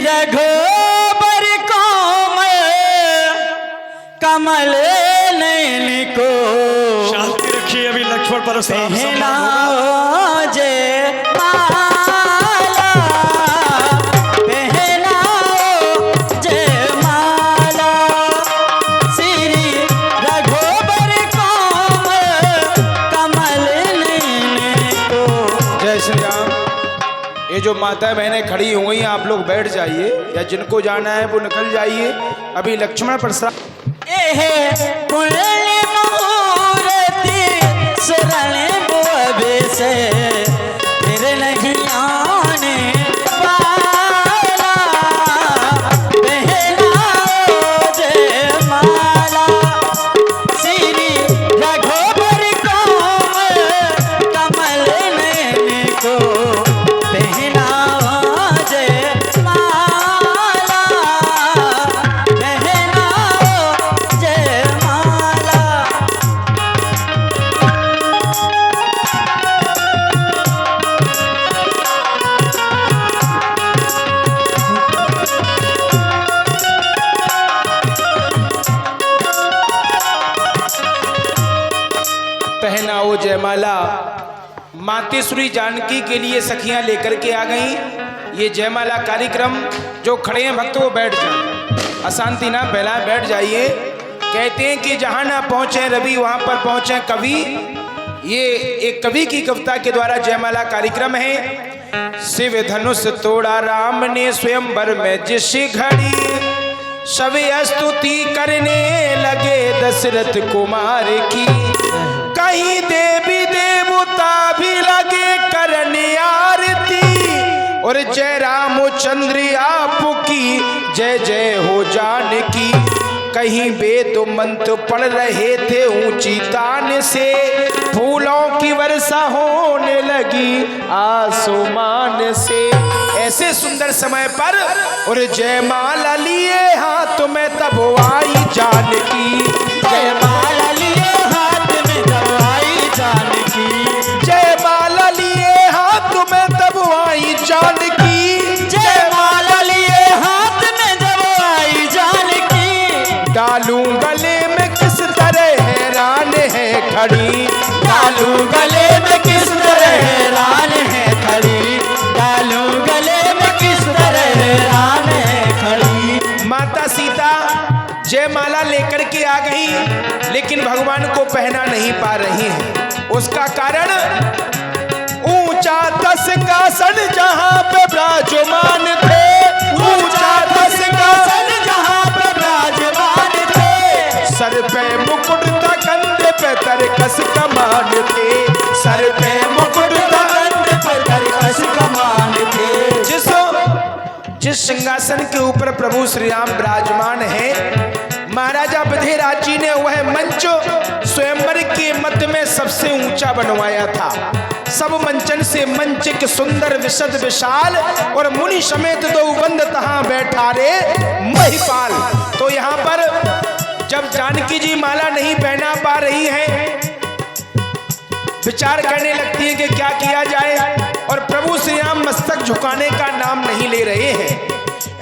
रघुबर कमल नैन को शांति रखिए। अभी लक्ष्मण परशुराम पहनाओ जय माला, पहनाओ जय माला, श्री रघुबर कमल नैन को। जय श्री राम। ये जो माता बहनें खड़ी हो गई, आप लोग बैठ जाइए, या जिनको जाना है वो निकल जाइए। अभी लक्ष्मण परशुराम पुण्य मुहूर्ति शरण बोबे से फिर नहीं आने वाला, पहनाओ जय माला, श्री रघुबर कमल नैन को, पहनाओ जय माला, पहनाओ जय माला। पहनाओ जयमाला मातेश्वरी जानकी के लिए सखियां लेकर के आ गई। ये जयमाला कार्यक्रम जो खड़े हैं भक्त वो बैठ जाए, अशांति ना फैलाएं, बैठ जाइए। कहते हैं कि जहां ना पहुंचे रवि वहां पर पहुंचे कवि। ये एक कवि की कविता के द्वारा जयमाला कार्यक्रम है। शिव धनुष तोड़ा राम ने स्वयंवर में जिस घड़ी, सवे स्तुति करने लगे दशरथ कुमार की। कहीं देवी देवता भी लगे करने आरती, और जय रामचंद्र आपकी जय जय हो जानकी। कहीं वेद मंत्र पढ़ रहे थे ऊंची तान से, फूलों की वर्षा होने लगी आसमान से। ऐसे सुंदर समय पर और जयमाला लिए हाथ में तब आई जानकी, जयमाला लिए हाथ में तब आई जानकी, जयमाला लिए हाथ में तब आई जानकी, जयमाला लिए हाथ में तब आई जानकी। डालू गले में किस तरह हैरान है खड़ी, डालू गले में किस तरह हैरान है खड़ी, डालू गले में किस तरह हैरान है खड़ी। माता सीता जयमाला लेकर के आ गई, लेकिन भगवान को पहना नहीं पा रही है। उसका कारण ऊंचा दस का सन जहां पे विराजमान थे, ऊंचा दस का सन जहां पे विराजमान थे, सर पे मुकुट था कंधे पे तरकस कमान थे, सर पे मुकुट था कंधे पे तरकस कमान थे। जिस सिंहासन के ऊपर प्रभु श्री राम विराजमान है, महाराजा बधेराज जी ने वह मंच स्वयंवर के मध्य में सबसे ऊंचा बनवाया था। सब मंचन से मंच के सुंदर विशद विशाल, और मुनि समेत दो बंद तहां बैठा रे महिपाल। तो यहाँ पर जब जानकी जी माला नहीं पहना पा रही हैं, विचार करने लगती है कि क्या किया जाए, और प्रभु श्री राम मस्तक झुकाने का नाम नहीं ले रहे हैं।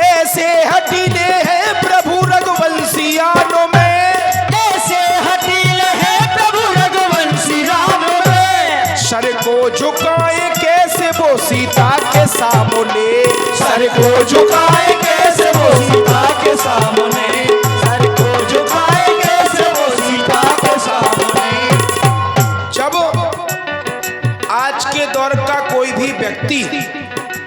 ऐसे हटीले हैं प्रभु रघुवंशियानों में, ऐसे हटीले हैं प्रभु रघुवंशी रामों में, सर को झुकाए कैसे वो सीता के सामने, सर को झुकाए कैसे वो सीता के सामने, सर को झुकाए कैसे वो सीता के सामने। जब आज के दौर का कोई भी व्यक्ति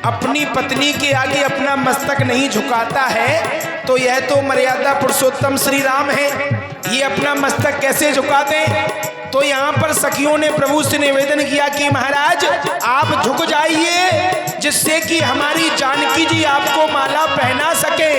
अपनी पत्नी के आगे अपना मस्तक नहीं झुकाता है, तो यह तो मर्यादा पुरुषोत्तम श्री राम है, ये अपना मस्तक कैसे झुका दें। तो यहाँ पर सखियों ने प्रभु से निवेदन किया कि महाराज आप झुक जाइए, जिससे कि हमारी जानकी जी आपको माला पहना सके।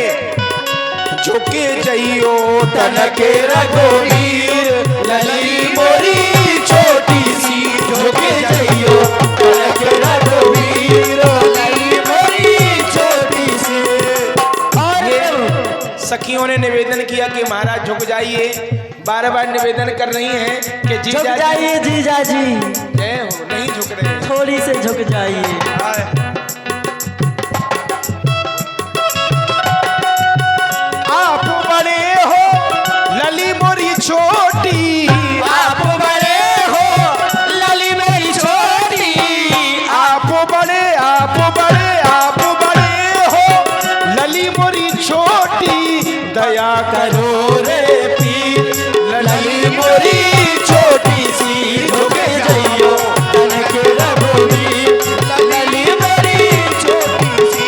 झुके जइयो तनके रघुवीर लली मोरी छोटी सी, झुके जइयो तनके रघुवीर लली मोरी छोटी सी। और सखियों ने निवेदन किया कि महाराज झुक जाइए, बार बार निवेदन कर रही हैं कि झुक जाइए जीजा जी, जय हो, नहीं झुक रहे, थोड़ी से झुक जाइए। करो रे पीर, लली मोरी छोटी सी झुक जाइयो तन के रघुवीर, लली मोरी छोटी सी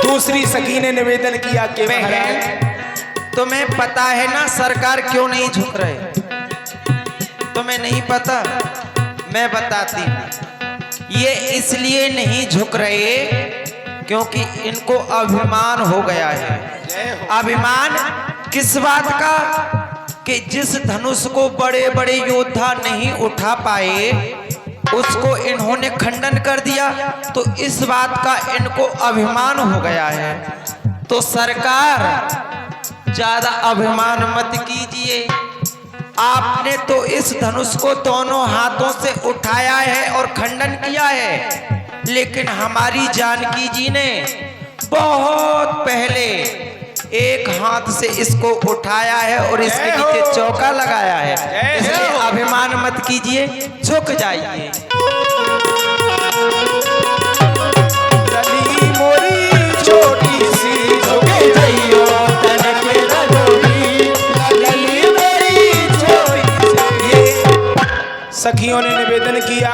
दूसरी सखी ने निवेदन किया कि महाराज तुम्हें पता है ना सरकार क्यों नहीं झुक रहे? तुम्हें नहीं पता? मैं बताती हूं। ये इसलिए नहीं झुक रहे क्योंकि इनको अभिमान हो गया है। अभिमान किस बात का? कि जिस धनुष को बड़े बड़े योद्धा नहीं उठा पाए उसको इन्होंने खंडन कर दिया, तो इस बात का इनको अभिमान हो गया है। तो सरकार ज्यादा अभिमान मत कीजिए। आपने तो इस धनुष को दोनों हाथों से उठाया है और खंडन किया है, लेकिन हमारी जानकी जी ने बहुत पहले एक हाथ से इसको उठाया है और इसके नीचे चौका लगाया है। इसलिए अभिमान मत कीजिए, झुक जाइए। लली मोरी छोटी सी झुक जाइयो तन के रघुवीर, लली मोरी छोटी सी। सखियों ने निवेदन किया,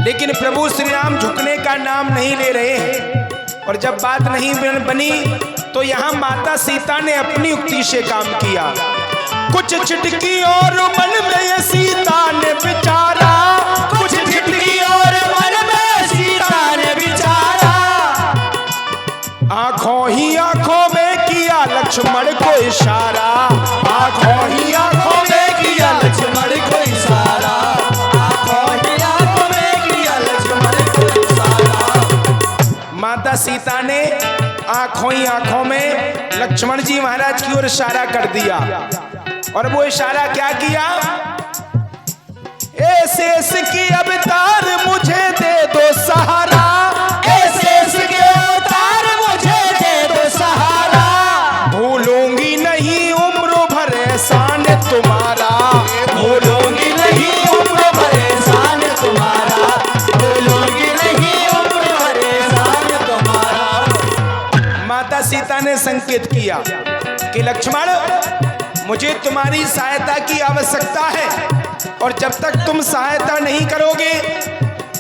लेकिन प्रभु श्री राम झुकने का नाम नहीं ले रहे हैं। और जब बात नहीं बनी तो यहाँ माता सीता ने अपनी युक्ति से काम किया। कुछ छिटकी और मन में ये सीता ने विचारा, कुछ छिटकी और मन में सीता ने विचारा, आंखों ही आंखों में किया लक्ष्मण को इशारा, आंखों ही आंखों में किया लक्ष्मण को इशारा, आंखों ही आंखों में किया लक्ष्मण को इशारा। माता सीता ने आंखों ही आंखों में लक्ष्मण जी महाराज की ओर इशारा कर दिया। और वो इशारा क्या किया? ऐसे की अवतार मुझे दे दो सहारा, ऐसे के अवतार मुझे दे दो सहारा, भूलूंगी नहीं उम्र भर एहसान तुम्हारा, भूलूंगी नहीं उम्र भर एहसान तुम्हारा, भूलूंगी नहीं उम्र भर एहसान तुम्हारा। माता सीता ने संकेत किया कि लक्ष्मण मुझे तुम्हारी सहायता की आवश्यकता है, और जब तक तुम सहायता नहीं करोगे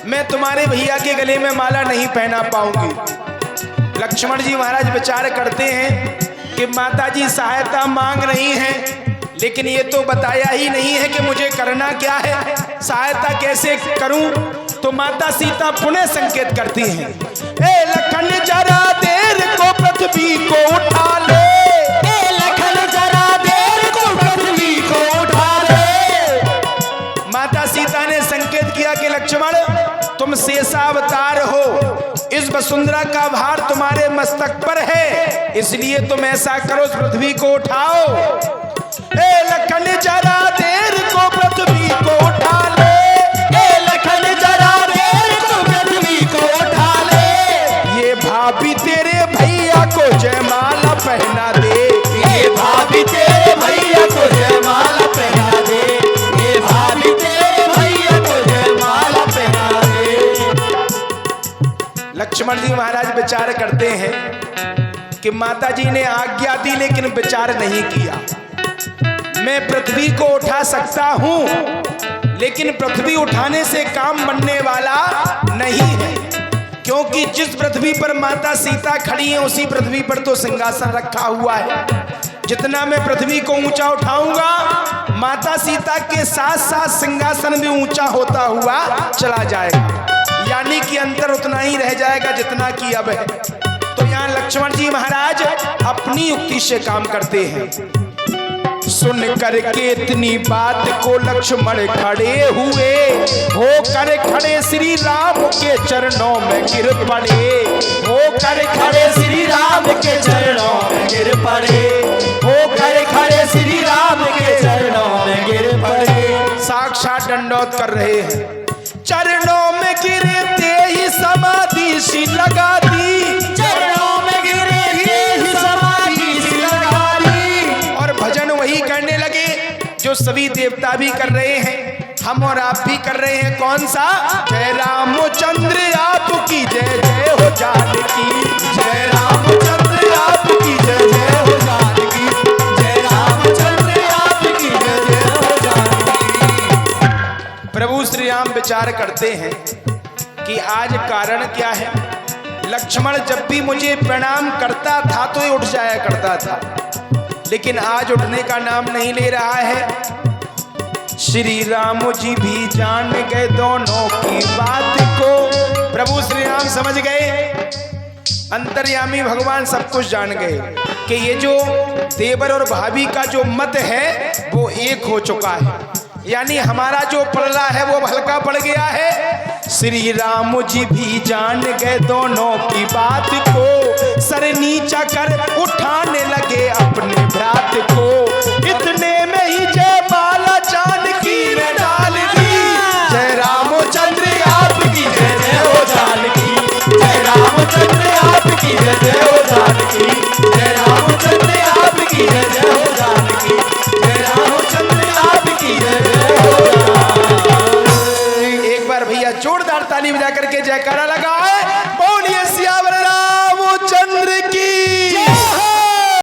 मैं तुम्हारे भैया के गले में माला नहीं पहना पाऊंगी। लक्ष्मण जी महाराज विचार करते हैं कि माता जी सहायता मांग रही हैं, लेकिन ये तो बताया ही नहीं है कि मुझे करना क्या है, सहायता कैसे करूं। तो माता सीता पुनः संकेत करती हैं, ए लखन जरा देर को पृथ्वी को उठा ले, ए लखन जरा देर को पृथ्वी को उठा ले। माता सीता ने संकेत किया कि लक्ष्मण तुम शेषावतार हो, इस वसुंधरा का भार तुम्हारे मस्तक पर है, इसलिए तुम ऐसा करो पृथ्वी को उठाओ। ए लखन जरा देर को पृथ्वी को उठा ले, ए लखन जरा देर को पृथ्वी को उठा ले। ये भाभी तेरे भैया को जयमाला पहना दे, ये भाभी तेरे भैया को जयमाला पहना दे, ये भाभी तेरे भैया को जयमाला पहना दे। लक्ष्मण जी महाराज विचार करते हैं कि माता जी ने आज्ञा दी लेकिन विचार नहीं किया। मैं पृथ्वी को उठा सकता हूं, लेकिन पृथ्वी उठाने से काम बनने वाला नहीं है, क्योंकि जिस पृथ्वी पर माता सीता खड़ी है उसी पृथ्वी पर तो सिंहासन रखा हुआ है। जितना मैं पृथ्वी को ऊंचा उठाऊंगा माता सीता के साथ साथ सिंहासन भी ऊंचा होता हुआ चला जाएगा, यानी कि अंतर उतना ही रह जाएगा जितना कि अब है। तो यहाँ लक्ष्मण जी महाराज अपनी युक्ति से काम करते हैं। सुन करके इतनी बात को लक्ष्मण खड़े हुए, हो कर खड़े श्री राम के चरणों में गिर पड़े, हो कर खड़े श्री राम के चरणों में गिर पड़े, हो कर खड़े श्री राम के चरणों में गिर पड़े। साक्षात दंडोत कर रहे हैं, चरणों में गिरे ते ही समाधि सी लगा दी, चरणों में गिरे ही समाधि सी लगा दी। और भजन वही करने लगे जो सभी देवता भी कर रहे हैं, हम और आप भी कर रहे हैं। कौन सा? जय रामचंद्र आपकी जय जय हो जानकी, जय रामचंद्र विचार करते हैं कि आज कारण क्या है। लक्ष्मण जब भी मुझे प्रणाम करता था तो ये उठ जाया करता था, लेकिन आज उठने का नाम नहीं ले रहा है। श्री राम जी भी जान गए दोनों की बात को। प्रभु श्री राम समझ गए, अंतर्यामी भगवान सब कुछ जान गए कि ये जो देवर और भाभी का जो मत है वो एक हो चुका है, यानी हमारा जो पलड़ा है वो हल्का पड़ गया है। श्री राम जी भी जान गए दोनों की बात को, सर नीचा कर उठाने लगे अपने भ्रात को। इतने में ही जयमाला जानकी ने डाल दी। जय रामचंद्र आपकी जय जय हो जानकी, जय रामचंद्र आपकी जय जय हो जानकी, जय रामचंद्र आपकी जय जय हो जानकी, जय रामचंद्र आपकी जय जय हो जानकी। एक बार भैया जोरदार ताली बजा करके जयकारा लगा।